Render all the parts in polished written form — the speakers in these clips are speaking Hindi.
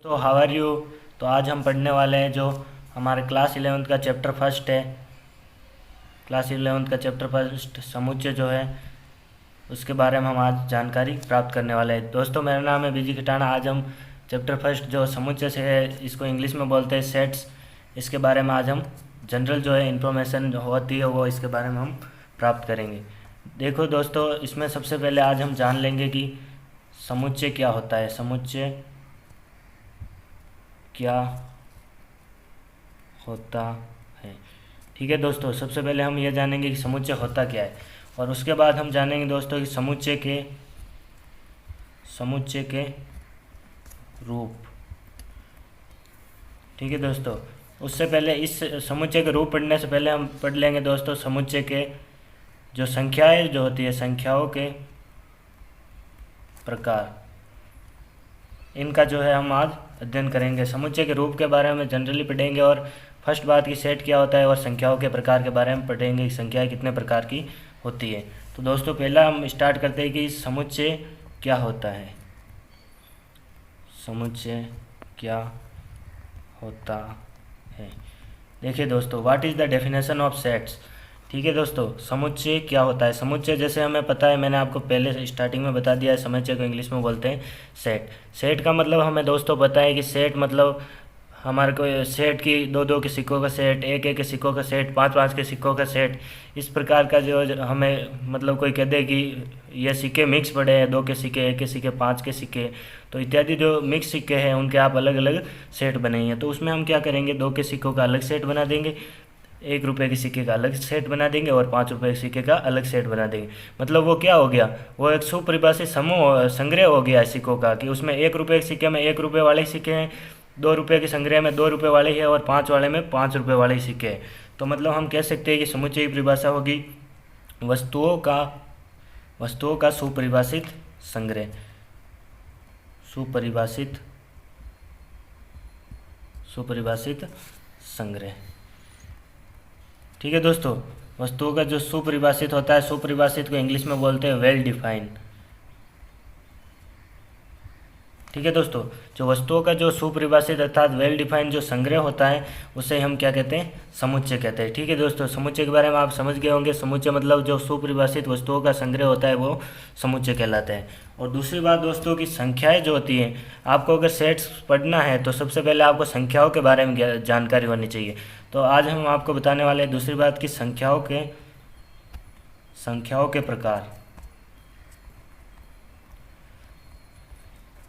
तो हाउ आर यू। तो आज हम पढ़ने वाले हैं जो हमारे क्लास 11th का चैप्टर फर्स्ट है। क्लास 11th का चैप्टर फर्स्ट समुच्चय जो है उसके बारे में हम आज जानकारी प्राप्त करने वाले हैं। दोस्तों मेरा नाम है बीजी खटाना। आज हम चैप्टर फर्स्ट जो समुच्चय से है, इसको इंग्लिश में बोलते हैं सेट्स, इसके बारे में आज हम जनरल जो है इंफॉर्मेशन होती है वो इसके बारे में हम प्राप्त करेंगे। देखो दोस्तों, इसमें सबसे पहले आज हम जान लेंगे कि समुच्चय क्या होता है। समुच्चय क्या होता है। ठीक है दोस्तों, सबसे पहले हम ये जानेंगे कि समुच्चय होता क्या है, और उसके बाद हम जानेंगे दोस्तों कि समुच्चय के रूप। ठीक है दोस्तों, उससे पहले इस समुच्चय के रूप पढ़ने से पहले हम पढ़ लेंगे दोस्तों समुच्चय के जो संख्याएं जो होती है, संख्याओं के प्रकार, इनका जो है हम आज अध्ययन करेंगे। समुच्चय के रूप के बारे में जनरली पढ़ेंगे, और फर्स्ट बात की सेट क्या होता है, और संख्याओं के प्रकार के बारे में पढ़ेंगे कि संख्याएं कितने प्रकार की होती है। तो दोस्तों पहला हम स्टार्ट करते हैं कि समुच्चय क्या होता है। समुच्चय क्या होता है। देखिए दोस्तों, what is the definition of sets. ठीक है दोस्तों, समुच्चय क्या होता है। समुच्चय जैसे हमें पता है, मैंने आपको पहले स्टार्टिंग में बता दिया है, समुच्चय को इंग्लिश में बोलते हैं सेट। सेट का मतलब हमें दोस्तों पता है कि सेट मतलब हमारे को सेट की दो दो के सिक्कों का सेट, एक एक के सिक्कों का सेट, पांच पांच के सिक्कों का सेट, इस प्रकार का जो हमें मतलब कोई कह दे कि ये सिक्के मिक्स पड़े हैं, दो के सिक्के, एक के सिक्के, पाँच के सिक्के, तो इत्यादि जो मिक्स सिक्के हैं उनके आप अलग अलग सेट बनाइए। तो उसमें हम क्या करेंगे, दो के सिक्कों का अलग सेट बना देंगे, एक रुपये के सिक्के का अलग सेट बना देंगे, और 5 रुपये के सिक्के का अलग सेट बना देंगे। मतलब वो क्या हो गया, वो एक सुपरिभाषित समूह संग्रह हो गया सिक्कों का, कि उसमें 1 रुपये के सिक्के में 1 रुपये वाले ही सिक्के हैं, 2 रुपये के संग्रह में 2 रुपये वाले ही है, और 5 वाले में 5 रुपये वाले ही सिक्के हैं। तो मतलब हम कह सकते हैं कि समुच्चय की परिभाषा होगी वस्तुओं का सुपरिभाषित संग्रह। सुपरिभाषित संग्रह। ठीक है दोस्तों, वस्तुओं का जो सुपरिभाषित होता है, सुपरिभाषित को इंग्लिश में बोलते हैं वेल डिफाइंड। ठीक है दोस्तों, जो वस्तुओं का जो सुपरिभाषित अर्थात वेल डिफाइंड जो संग्रह होता है उसे हम क्या कहते हैं, समुच्चय कहते हैं। ठीक है दोस्तों, समुच्चय के बारे में आप समझ गए होंगे। समुच्चय मतलब जो सुपरिभाषित वस्तुओं का संग्रह होता है वो समुच्चय कहलाता है। और दूसरी बात दोस्तों की संख्याएं जो होती हैं, आपको अगर सेट्स पढ़ना है तो सबसे पहले आपको संख्याओं के बारे में जानकारी होनी चाहिए। तो आज हम आपको बताने वाले हैं दूसरी बात की संख्याओं के प्रकार।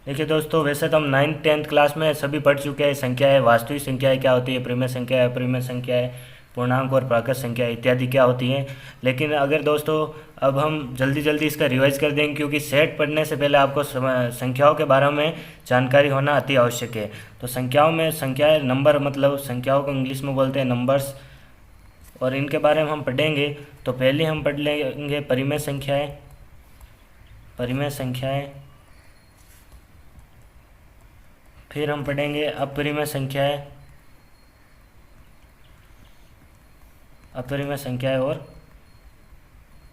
देखिए दोस्तों, वैसे तो हम 9th-10th क्लास में सभी पढ़ चुके हैं संख्याएं, वास्तविक संख्याएं क्या होती है, परिमेय संख्या, अपरिमेय संख्याएं, पूर्णांक और प्राकृत संख्या इत्यादि क्या होती हैं। लेकिन अगर दोस्तों अब हम जल्दी जल्दी इसका रिवाइज कर देंगे, क्योंकि सेट पढ़ने से पहले आपको संख्याओं के बारे में जानकारी होना अति आवश्यक है। तो संख्याएं नंबर, मतलब संख्याओं को इंग्लिश में बोलते हैं नंबर्स, और इनके बारे में हम पढ़ेंगे। तो पहले हम पढ़ लेंगे परिमेय संख्याएं, फिर हम पढ़ेंगे अपरिमेय संख्याएं, और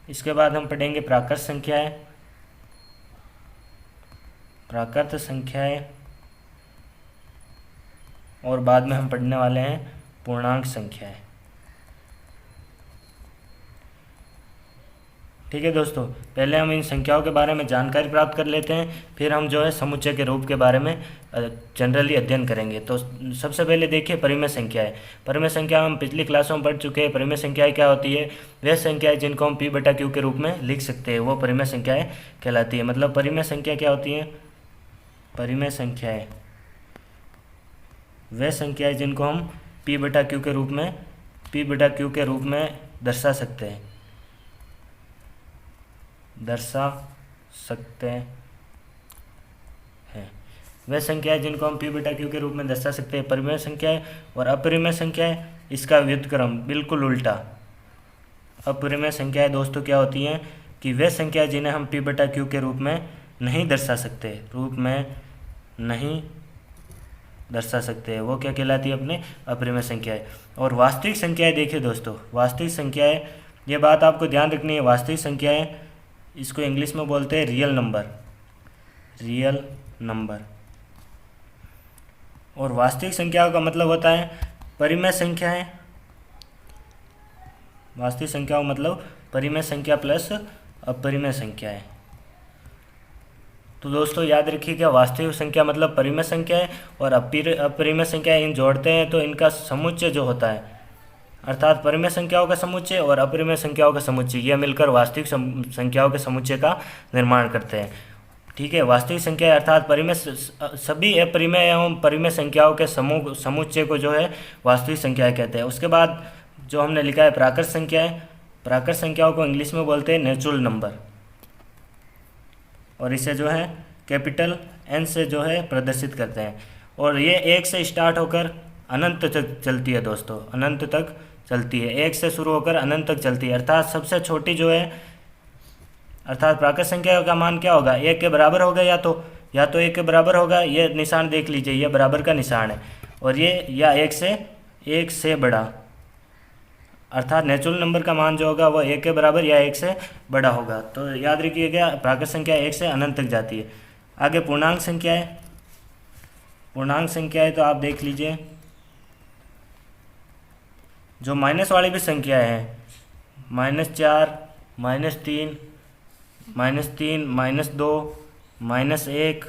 इसके बाद हम पढ़ेंगे प्राकृत संख्याएं, और बाद में हम पढ़ने वाले हैं पूर्णांक संख्याएं। ठीक है दोस्तों, पहले हम इन संख्याओं के बारे में जानकारी प्राप्त कर लेते हैं, फिर हम जो है समुच्चय के रूप के बारे में जनरली अध्ययन करेंगे। तो सबसे पहले देखिए परिमेय संख्याएं। परिमेय संख्या हम पिछली क्लासों में पढ़ चुके हैं। परिमेय संख्याएं क्या होती है, वे संख्याएं जिनको हम P/Q के रूप में लिख सकते हैं, वो परिमेय संख्याएं कहलाती है। मतलब परिमेय संख्या क्या होती है, परिमेय संख्याएं वे संख्याएं जिनको हम P/Q के रूप में दर्शा सकते हैं वे संख्याएं जिनको हम P/Q के रूप में दर्शा सकते हैं परिमेय संख्याएं। और अपरिमेय संख्याएं, इसका व्युत्क्रम बिल्कुल उल्टा। अपरिमेय संख्याएं दोस्तों क्या होती हैं कि वे संख्याएं जिन्हें हम P/Q के रूप में नहीं दर्शा सकते, वो क्या कहलाती है, अपने अपरिमेय संख्याएं। और वास्तविक संख्याएं, देखिए दोस्तों, वास्तविक संख्याएं, ये बात आपको ध्यान रखनी है। वास्तविक संख्याएं, इसको इंग्लिश में बोलते हैं रियल नंबर। और वास्तविक संख्याओं का मतलब होता है परिमेय संख्याएं। वास्तविक संख्याओं मतलब परिमेय संख्या प्लस अपरिमेय संख्याएं। तो दोस्तों याद रखिएगा, वास्तविक संख्या मतलब परिमेय संख्या है और अपरिमेय संख्या इन जोड़ते हैं तो इनका समुच्चय जो होता है, अर्थात परिमेय संख्याओं का समुच्चय और अपरिमेय संख्याओं का समुच्चय, यह मिलकर वास्तविक संख्याओं के समुच्चय का निर्माण करते हैं। ठीक है, वास्तविक संख्या अर्थात परिमेय सभी अपरिमेय एवं परिमेय संख्याओं के समुच्चय को जो है वास्तविक संख्याएं कहते हैं। उसके बाद जो हमने लिखा है प्राकृत संख्याएं, प्राकृत संख्याओं को इंग्लिश में बोलते हैं नेचुरल नंबर, और इसे जो है कैपिटल एन से जो है प्रदर्शित करते हैं। और ये एक से स्टार्ट होकर अनंत तक चलती है दोस्तों, अनंत तक चलती है, एक से शुरू होकर अनंत तक चलती है। अर्थात सबसे छोटी जो है, अर्थात प्राकृत संख्या का मान क्या होगा, एक के बराबर होगा, या तो एक के बराबर होगा, ये निशान देख लीजिए, ये बराबर का निशान है, और ये या एक से बड़ा, अर्थात नेचुरल नंबर का मान जो होगा वो एक के बराबर या एक से बड़ा होगा। तो याद रखिएगा प्राकृत संख्या एक से अनंत तक जाती है। आगे पूर्णांक संख्याएं, पूर्णांक संख्याएं तो आप देख लीजिए, जो माइनस वाली भी संख्याएं हैं, -4, -3, -3, -2, -1,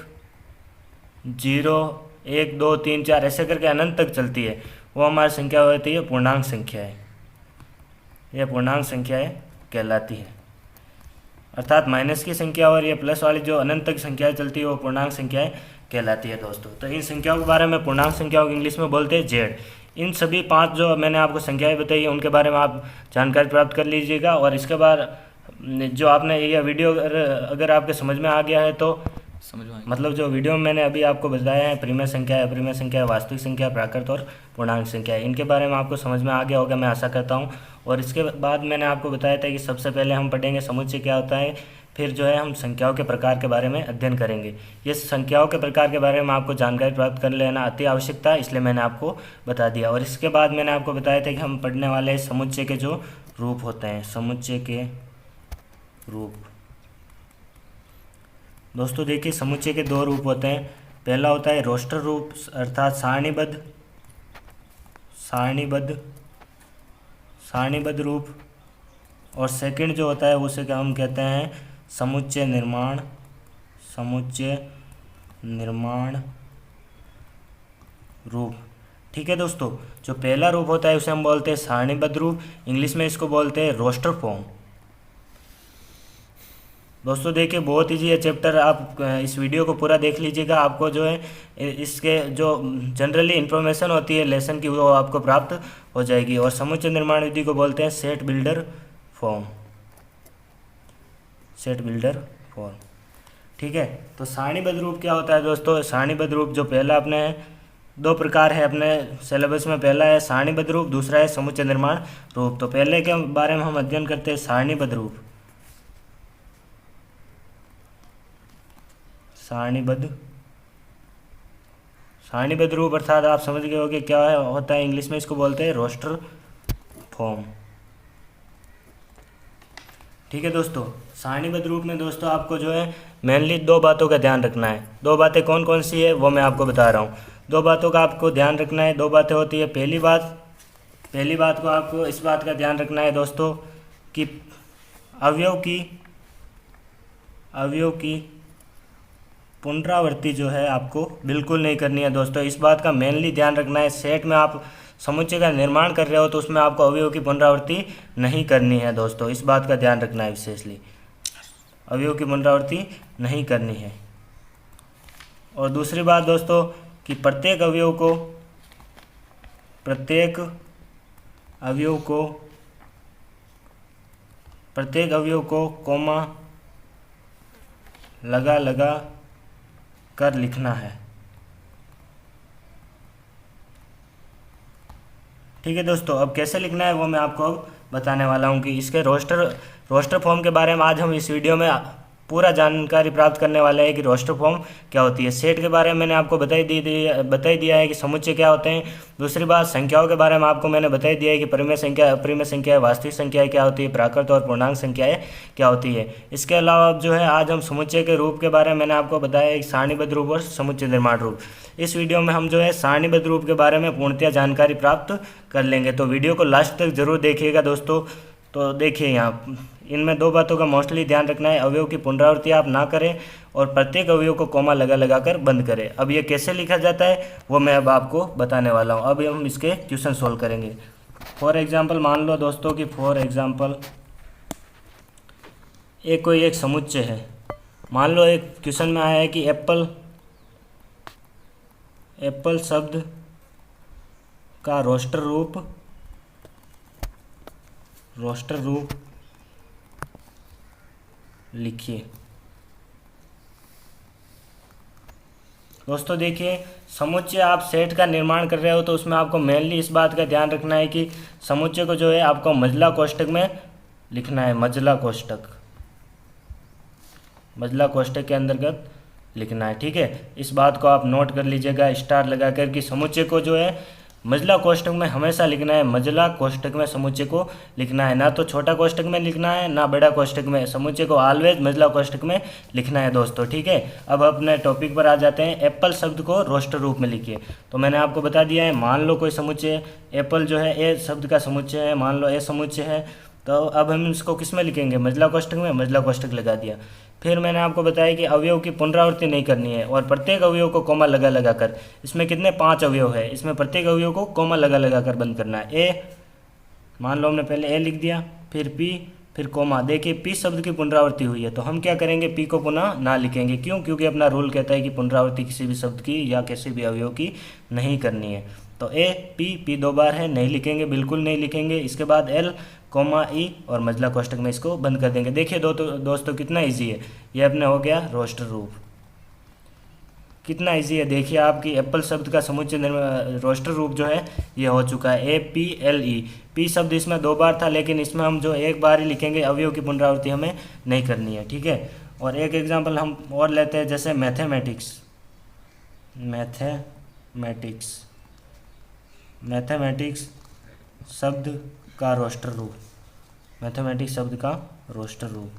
0, 1, 2, 3, 4 ऐसे करके अनंत तक चलती है, वो हमारी संख्या होती है पूर्णांक संख्याएं। यह पूर्णांक संख्याएं कहलाती है। अर्थात माइनस की संख्या और ये प्लस वाली जो अनंत तक संख्याएं चलती है वो पूर्णांक संख्याएं कहलाती है दोस्तों। तो इन संख्याओं के बारे में, पूर्णांक संख्याओं को इंग्लिश में बोलते हैं जेड। इन सभी 5 जो मैंने आपको संख्याएं बताई है उनके बारे में आप जानकारी प्राप्त कर लीजिएगा। और इसके बाद जो आपने यह वीडियो अगर आपके समझ में आ गया है तो मतलब जो वीडियो में मैंने अभी आपको बताया है, परिमेय संख्या, अपरिमेय संख्या, वास्तविक संख्या, प्राकृत और पूर्णांक संख्या, इनके बारे में आपको समझ में आ गया होगा, मैं आशा करता हूँ। और इसके बाद मैंने आपको बताया था कि सबसे पहले हम पढ़ेंगे समुच्चय क्या होता है, फिर जो है हम संख्याओं के प्रकार के बारे में अध्ययन करेंगे। ये संख्याओं के प्रकार के बारे में आपको जानकारी प्राप्त कर लेना अति आवश्यक था, इसलिए मैंने आपको बता दिया। और इसके बाद मैंने आपको बताया था कि हम पढ़ने वाले समुच्चय के जो रूप होते हैं, समुच्चय के रूप। दोस्तों देखिए, समुच्चय के 2 रूप होते हैं। पहला होता है रोस्टर रूप, अर्थात सारणीबद्ध रूप, और सेकंड जो होता है उसे हम कहते हैं समुच्चय निर्माण रूप। ठीक है दोस्तों, जो पहला रूप होता है उसे हम बोलते हैं सारणीबद्ध रूप, इंग्लिश में इसको बोलते हैं रोस्टर फॉर्म। दोस्तों देखिए, बहुत ईजी है चैप्टर, आप इस वीडियो को पूरा देख लीजिएगा, आपको जो है इसके जो जनरली इन्फॉर्मेशन होती है लेसन की वो आपको प्राप्त हो जाएगी। और समुच्चय निर्माण विधि को बोलते हैं सेट बिल्डर फॉर्म। ठीक है, तो सारणीबद्ध रूप क्या होता है दोस्तों? सारणीबद्ध रूप जो पहला अपने 2 प्रकार है अपने सिलेबस में, पहला है सारणीबद्ध रूप, दूसरा है समुच्चय निर्माण रूप। तो पहले के बारे में हम अध्ययन करते हैं सारणीबद्ध रूप। सारणीबद्ध रूप अर्थात आप समझ गए होंगे क्या होता है, इंग्लिश में इसको बोलते हैं रोस्टर फॉर्म। ठीक है दोस्तों, सारणीबद्ध रूप में दोस्तों आपको जो है मेनली 2 बातों का ध्यान रखना है। 2 बातें कौन कौन सी है वो मैं आपको बता रहा हूँ। 2 बातों का आपको ध्यान रखना है। 2 बातें होती है, पहली बात को आपको इस बात का ध्यान रखना है दोस्तों कि अवयव की पुनरावृत्ति जो है आपको बिल्कुल नहीं करनी है दोस्तों। इस बात का मेनली ध्यान रखना है। सेट में आप समुच्चय का निर्माण कर रहे हो तो उसमें आपको अवयव की पुनरावृत्ति नहीं करनी है दोस्तों, इस बात का ध्यान रखना है विशेषली, अवयव की पुनरावृत्ति नहीं करनी है। और दूसरी बात दोस्तों कि प्रत्येक अवयव को कॉमा लगा कर लिखना है। ठीक है दोस्तों, अब कैसे लिखना है वो मैं आपको बताने वाला हूँ कि इसके रोस्टर फॉर्म के बारे में आज हम इस वीडियो में पूरा जानकारी प्राप्त करने वाला है कि रोस्टर फॉर्म क्या होती है। सेट के बारे में मैंने आपको बता ही दिया है कि समुच्चय क्या होते हैं। दूसरी बात, संख्याओं के बारे में आपको मैंने बता ही दिया है कि परिमेय संख्या, अपरिमेय संख्या, वास्तविक संख्याएं क्या होती है, प्राकृत और पूर्णांक संख्याएं क्या होती है। इसके अलावा अब जो है आज हम समुच्चय के रूप के बारे में मैंने आपको बताया है, सारणीबद्ध रूप और समुच्चय निर्माण रूप। इस वीडियो में हम जो है सारणीबद्ध रूप के बारे में पूर्णतः जानकारी प्राप्त कर लेंगे, तो वीडियो को लास्ट तक जरूर देखिएगा दोस्तों। तो देखिए यहाँ इनमें दो बातों का मोस्टली ध्यान रखना है, अवयव की पुनरावृत्ति आप ना करें और प्रत्येक अवयव को कॉमा लगा लगा कर बंद करें। अब ये कैसे लिखा जाता है वो मैं अब आपको बताने वाला हूँ। अब हम इसके क्वेश्चन सोल्व करेंगे। फॉर एग्जांपल मान लो दोस्तों कि फॉर एग्जांपल कोई एक समुच्चय है। मान लो एक क्वेश्चन में आया है कि एप्पल शब्द का रोस्टर रूप लिखिए। दोस्तों देखिए, समुच्चय आप सेट का निर्माण कर रहे हो तो उसमें आपको मेनली इस बात का ध्यान रखना है कि समुच्चय को जो है आपको मजला कोष्ठक में लिखना है। मजला कोष्ठक के अंतर्गत लिखना है, ठीक है। इस बात को आप नोट कर लीजिएगा स्टार लगा कर कि समुच्चय को जो है मजला कोष्ठक में हमेशा लिखना है। मजला कोष्ठक में समुच्चय को लिखना है, ना तो छोटा कोष्ठक में लिखना है ना बड़ा कोष्ठक में। समुच्चय को ऑलवेज मजला कोष्ठक में लिखना है दोस्तों, ठीक है। अब अपने टॉपिक पर आ जाते हैं। एप्पल शब्द को रोस्टर रूप में लिखिए। तो मैंने आपको बता दिया है, मान लो कोई समुच्चय एप्पल जो है ए शब्द का समुच्चय है, मान लो ए समुच्चय है, तो अब हम इसको किस में लिखेंगे, मजला कोष्ठक में। मजला कोष्ठक लगा दिया। फिर मैंने आपको बताया कि अवयव की पुनरावृत्ति नहीं करनी है और प्रत्येक अवयव को कोमा लगा लगा कर, इसमें कितने 5 अवयव है, इसमें प्रत्येक अवयव को कोमा लगा लगा कर बंद करना है। ए मान लो हमने पहले ए लिख दिया, फिर पी, फिर कोमा। देखिए पी शब्द की पुनरावृत्ति हुई है तो हम क्या करेंगे, पी को पुनः ना लिखेंगे। क्यों? क्योंकि अपना रूल कहता है कि पुनरावृत्ति किसी भी शब्द की या किसी भी अवयव की नहीं करनी है। तो ए पी 2 बार है, नहीं लिखेंगे, बिल्कुल नहीं लिखेंगे। इसके बाद एल कोमा ई और मजला कोष्ठक में इसको बंद कर देंगे। देखिए दोस्तों कितना इजी है, ये अपने हो गया रोस्टर रूप। कितना इजी है, देखिए आपकी एप्पल शब्द का समुच्चय रोस्टर रूप जो है ये हो चुका है। APLE, पी शब्द इसमें 2 बार था लेकिन इसमें हम जो 1 बार ही लिखेंगे, अवयव की पुनरावृत्ति हमें नहीं करनी है, ठीक है। और एक एग्जांपल हम और लेते हैं, जैसे मैथमेटिक्स शब्द का रोस्टर रूप। मैथमेटिक्स शब्द का रोस्टर रूप।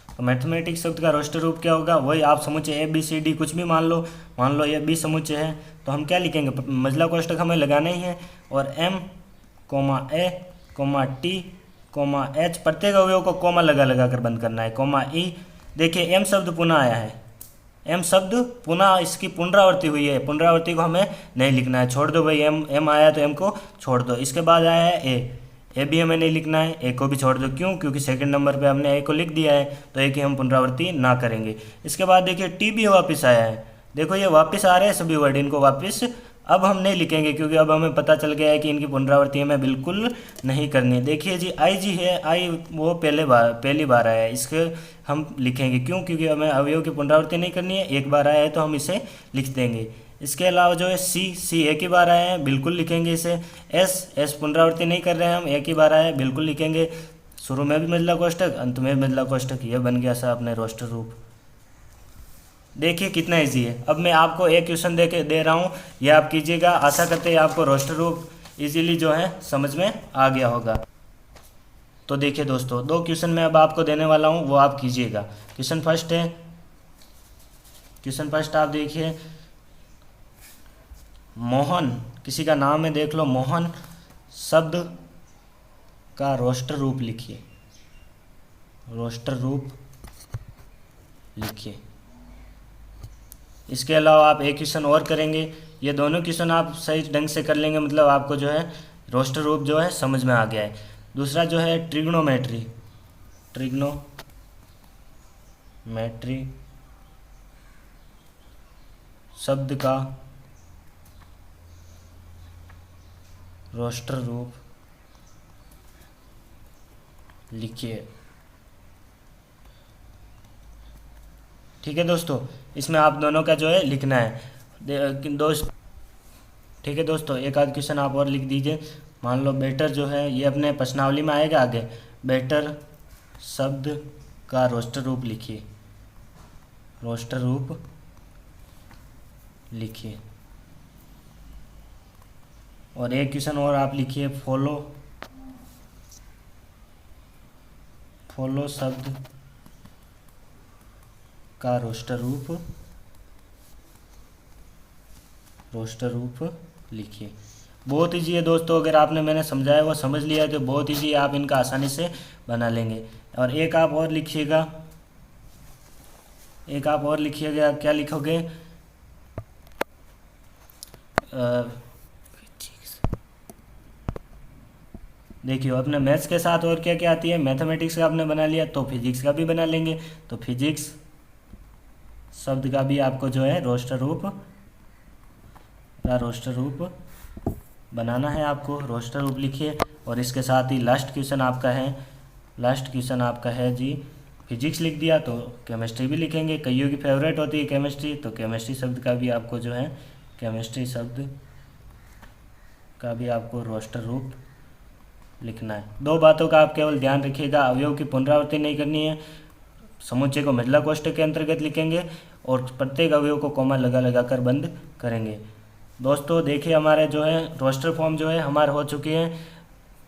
तो मैथमेटिक्स शब्द का रोस्टर रूप क्या होगा, वही आप समुच्चय ABCD कुछ भी मान लो ये बी समुच्चय है तो हम क्या लिखेंगे, मजला कोष्ठक हमें लगाना ही है और M, A, T, H प्रत्येक अवयव को कोमा लगा लगा कर बंद करना है। E, देखिए M शब्द पुनः आया है, M शब्द पुनः इसकी पुनरावृत्ति हुई है, पुनरावृत्ति को हमें नहीं लिखना है, छोड़ दो भाई। M आया तो M को छोड़ दो। इसके बाद आया है ए भी हमें नहीं लिखना है, ए को भी छोड़ दो। क्यों? क्योंकि सेकंड नंबर पे हमने ए को लिख दिया है तो ए की हम पुनरावृत्ति ना करेंगे। इसके बाद देखिए टी भी वापस आया है, देखो ये वापस आ रहे हैं सभी वर्ड, इनको वापस अब हम नहीं लिखेंगे क्योंकि अब हमें पता चल गया है कि इनकी पुनरावृत्ति हमें बिल्कुल नहीं करनी है। देखिए जी आई जी है, आई वो पहली बार आया है, इसके हम लिखेंगे। क्यों? क्योंकि हमें अवयव की पुनरावृत्ति नहीं करनी है, एक बार आया है तो हम इसे लिख देंगे। इसके अलावा जो है सी एक ही बार आया है, बिल्कुल लिखेंगे इसे। एस पुनरावृत्ति नहीं कर रहे हैं हम, एक ही बार आया है, बिल्कुल लिखेंगे। शुरू में भी मजला कोष्ठक, अंत में भी मजला कोष्ठक, ये बन गया सा अपने रोस्टर रूप। देखिए कितना इजी है। अब मैं आपको एक क्वेश्चन दे रहा हूँ, ये आप कीजिएगा। आशा करते हैं आपको रोस्टर रूप इजीली जो है समझ में आ गया होगा। तो देखिए दोस्तों 2 क्वेश्चन मैं अब आपको देने वाला हूँ, वो आप कीजिएगा। क्वेश्चन फर्स्ट आप देखिए, मोहन किसी का नाम है, देख लो, मोहन शब्द का रोस्टर रूप लिखिए। इसके अलावा आप एक क्वेश्चन और करेंगे, ये दोनों क्वेश्चन आप सही ढंग से कर leंगे, मतलब आपको जो है रोस्टर रूप जो है समझ में आ गया है। दूसरा जो है ट्रिग्नोमेट्री शब्द का रोस्टर रूप लिखिए। ठीक है दोस्तों, इसमें आप दोनों का जो है लिखना है ठीक है दोस्तों, एक आध क्वेश्चन आप और लिख दीजिए। मान लो बेटर जो है ये अपने प्रश्नावली में आएगा आगे, बेटर शब्द का रोस्टर रूप लिखिए, रोस्टर रूप लिखिए। और एक क्वेश्चन और आप लिखिए, फॉलो शब्द का रोस्टर रूप लिखिए। बहुत ईजी है दोस्तों, अगर आपने मैंने समझाया वो समझ लिया है तो बहुत ईजी, आप इनका आसानी से बना लेंगे। और एक आप और लिखिएगा, क्या लिखोगे? देखिए अपने मैथ्स के साथ और क्या क्या आती है, मैथमेटिक्स का आपने बना लिया तो फिजिक्स का भी बना लेंगे। तो फिजिक्स शब्द का भी आपको जो है रोस्टर रूप बनाना है, आपको रोस्टर रूप लिखिए। और इसके साथ ही लास्ट क्वेश्चन आपका है जी फिजिक्स लिख दिया तो केमिस्ट्री भी लिखेंगे। कईयों की फेवरेट होती है केमिस्ट्री, तो केमिस्ट्री शब्द का भी आपको जो है केमिस्ट्री शब्द का भी आपको रोस्टर रूप लिखना है। दो बातों का आप केवल ध्यान रखिएगा, अवयव की पुनरावृत्ति नहीं करनी है, समुच्चय को महिला कोष्ठक के अंतर्गत लिखेंगे और प्रत्येक अवयव को कॉमा लगा कर बंद करेंगे। दोस्तों देखिए हमारे जो है रोस्टर फॉर्म जो है हमारे हो चुके हैं।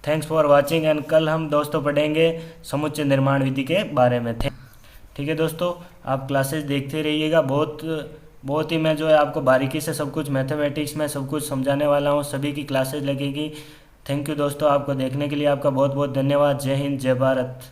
थैंक्स फॉर वाचिंग एंड कल हम दोस्तों पढ़ेंगे समुच्चय निर्माण विधि के बारे में। ठीक है दोस्तों, आप क्लासेस देखते रहिएगा। बहुत ही मैं जो है आपको बारीकी से सब कुछ मैथमेटिक्स में सब कुछ समझाने वाला हूँ, सभी की क्लासेस लगेगी। थैंक यू दोस्तों, आपको देखने के लिए आपका बहुत बहुत धन्यवाद। जय हिंद, जय भारत।